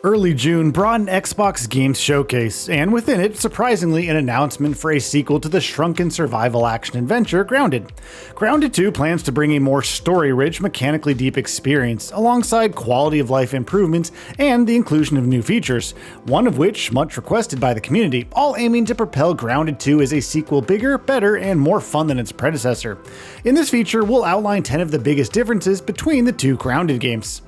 Early June brought an Xbox Games Showcase, and within it, surprisingly, an announcement for a sequel to the shrunken survival action adventure Grounded. Grounded 2 plans to bring a more story-rich, mechanically deep experience, alongside quality of life improvements and the inclusion of new features, one of which much requested by the community, all aiming to propel Grounded 2 as a sequel bigger, better, and more fun than its predecessor. In this feature, we'll outline 10 of the biggest differences between the two Grounded games.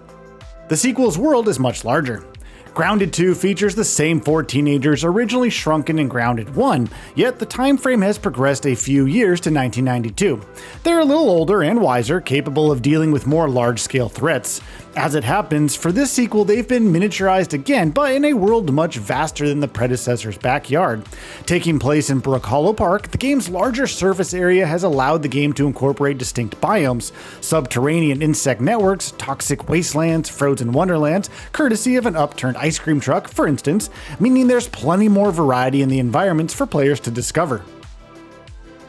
The sequel's world is much larger. Grounded 2 features the same 4 teenagers originally shrunken in Grounded 1, yet the time frame has progressed a few years to 1992. They're a little older and wiser, capable of dealing with more large-scale threats. As it happens, for this sequel they've been miniaturized again, but in a world much vaster than the predecessor's backyard. Taking place in Brook Hollow Park, the game's larger surface area has allowed the game to incorporate distinct biomes, subterranean insect networks, toxic wastelands, frozen wonderlands, courtesy of an upturned ice cream truck, for instance, meaning there's plenty more variety in the environments for players to discover.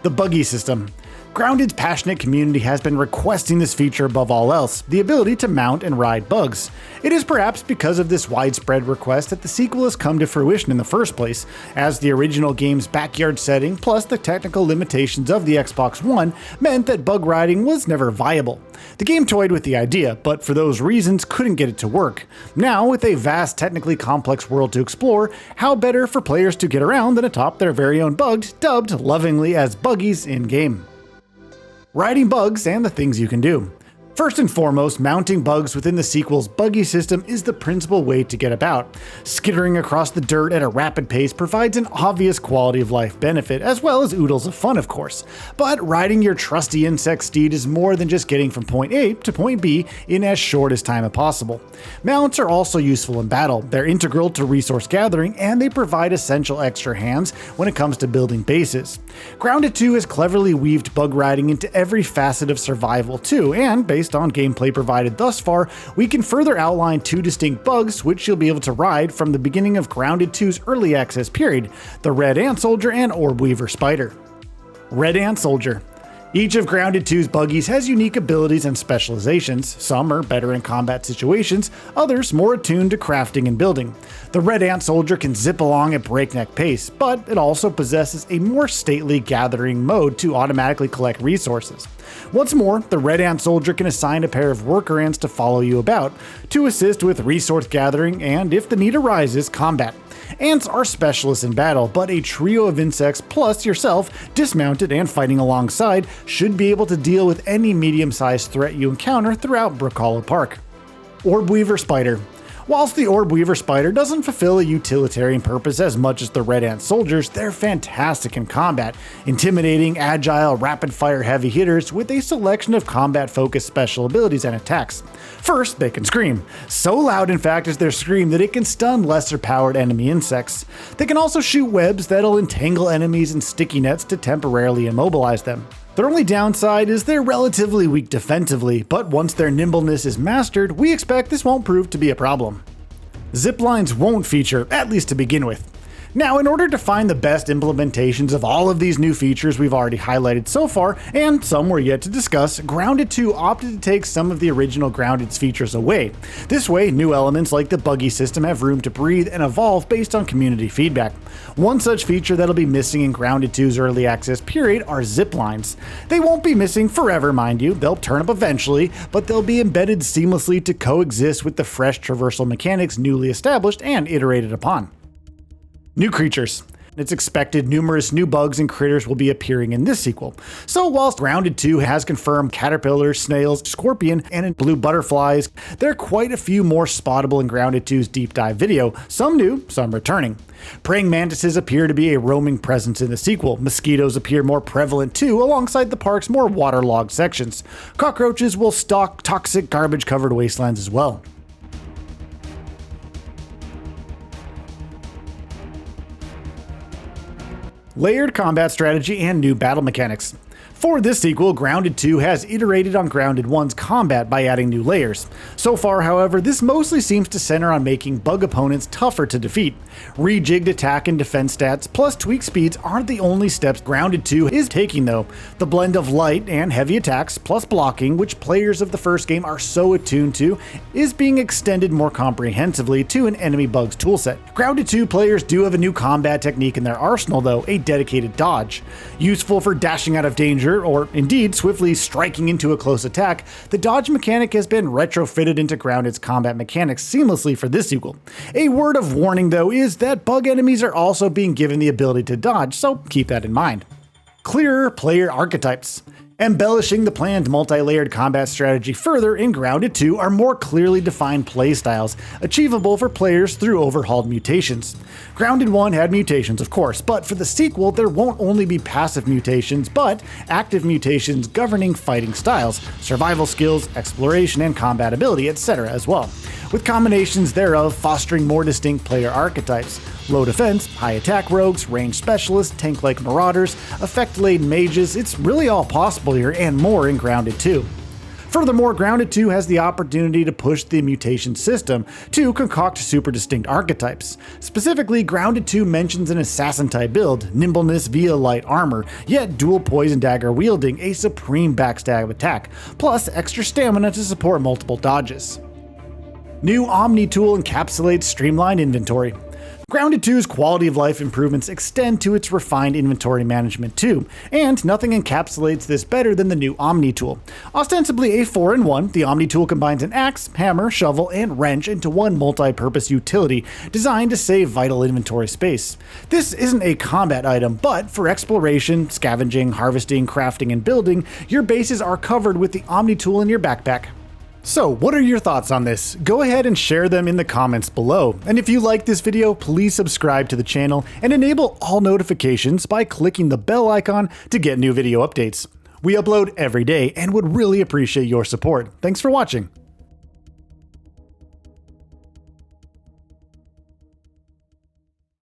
The buggy system. Grounded's passionate community has been requesting this feature above all else, the ability to mount and ride bugs. It is perhaps because of this widespread request that the sequel has come to fruition in the first place, as the original game's backyard setting plus the technical limitations of the Xbox One meant that bug riding was never viable. The game toyed with the idea, but for those reasons couldn't get it to work. Now, with a vast, technically complex world to explore, how better for players to get around than atop their very own bugs, dubbed lovingly as buggies in-game. Riding bugs and the things you can do. First and foremost, mounting bugs within the sequel's buggy system is the principal way to get about. Skittering across the dirt at a rapid pace provides an obvious quality of life benefit, as well as oodles of fun, of course. But riding your trusty insect steed is more than just getting from point A to point B in as short as time as possible. Mounts are also useful in battle. They're integral to resource gathering, and they provide essential extra hands when it comes to building bases. Grounded 2 has cleverly weaved bug riding into every facet of survival too, and based on gameplay provided thus far, we can further outline 2 distinct bugs which you'll be able to ride from the beginning of Grounded 2's early access period, the Red Ant Soldier and Orb Weaver Spider. Red Ant Soldier. Each of Grounded 2's buggies has unique abilities and specializations. Some are better in combat situations, others more attuned to crafting and building. The Red Ant Soldier can zip along at breakneck pace, but it also possesses a more stately gathering mode to automatically collect resources. What's more, the Red Ant Soldier can assign a pair of worker ants to follow you about, to assist with resource gathering and, if the need arises, combat. Ants are specialists in battle, but a trio of insects plus yourself, dismounted and fighting alongside, should be able to deal with any medium-sized threat you encounter throughout Brook Hollow Park. Orb Weaver Spider. Whilst the Orb Weaver Spider doesn't fulfill a utilitarian purpose as much as the Red Ant Soldiers, they're fantastic in combat, intimidating, agile, rapid-fire heavy hitters with a selection of combat-focused special abilities and attacks. First, they can scream. So loud, in fact, is their scream that it can stun lesser-powered enemy insects. They can also shoot webs that'll entangle enemies in sticky nets to temporarily immobilize them. Their only downside is they're relatively weak defensively, but once their nimbleness is mastered, we expect this won't prove to be a problem. Ziplines won't feature, at least to begin with. Now, in order to find the best implementations of all of these new features we've already highlighted so far, and some we're yet to discuss, Grounded 2 opted to take some of the original Grounded's features away. This way, new elements like the buggy system have room to breathe and evolve based on community feedback. One such feature that'll be missing in Grounded 2's early access period are ziplines. They won't be missing forever, mind you, they'll turn up eventually, but they'll be embedded seamlessly to coexist with the fresh traversal mechanics newly established and iterated upon. New creatures. It's expected numerous new bugs and critters will be appearing in this sequel. So whilst Grounded 2 has confirmed caterpillars, snails, scorpion, and blue butterflies, there are quite a few more spottable in Grounded 2's deep dive video, some new, some returning. Praying mantises appear to be a roaming presence in the sequel. Mosquitoes appear more prevalent too, alongside the park's more waterlogged sections. Cockroaches will stalk toxic garbage-covered wastelands as well. Layered combat strategy and new battle mechanics. For this sequel, Grounded 2 has iterated on Grounded 1's combat by adding new layers. So far, however, this mostly seems to center on making bug opponents tougher to defeat. Rejigged attack and defense stats plus tweaked speeds aren't the only steps Grounded 2 is taking though. The blend of light and heavy attacks plus blocking, which players of the first game are so attuned to, is being extended more comprehensively to an enemy bugs toolset. Grounded 2 players do have a new combat technique in their arsenal though, a dedicated dodge. Useful for dashing out of danger, or indeed swiftly striking into a close attack, the dodge mechanic has been retrofitted into Grounded's combat mechanics seamlessly for this sequel. A word of warning though is that bug enemies are also being given the ability to dodge, so keep that in mind. Clearer player archetypes. Embellishing the planned multi-layered combat strategy further in Grounded 2 are more clearly defined playstyles, achievable for players through overhauled mutations. Grounded 1 had mutations, of course, but for the sequel there won't only be passive mutations, but active mutations governing fighting styles, survival skills, exploration and combat ability, etc. as well, with combinations thereof fostering more distinct player archetypes. Low defense, high attack rogues, ranged specialists, tank-like marauders, effect-laden mages, it's really all possible here and more in Grounded 2. Furthermore, Grounded 2 has the opportunity to push the mutation system to concoct super distinct archetypes. Specifically, Grounded 2 mentions an assassin-type build, nimbleness via light armor, yet dual poison dagger wielding a supreme backstab attack, plus extra stamina to support multiple dodges. New Omni tool encapsulates streamlined inventory. Grounded 2's quality of life improvements extend to its refined inventory management too, and nothing encapsulates this better than the new Omni tool. Ostensibly a 4-in-1, the Omni tool combines an axe, hammer, shovel, and wrench into one multi-purpose utility designed to save vital inventory space. This isn't a combat item, but for exploration, scavenging, harvesting, crafting, and building, your bases are covered with the Omni tool in your backpack. So, what are your thoughts on this? Go ahead and share them in the comments below. And if you like this video, please subscribe to the channel and enable all notifications by clicking the bell icon to get new video updates. We upload every day and would really appreciate your support. Thanks for watching.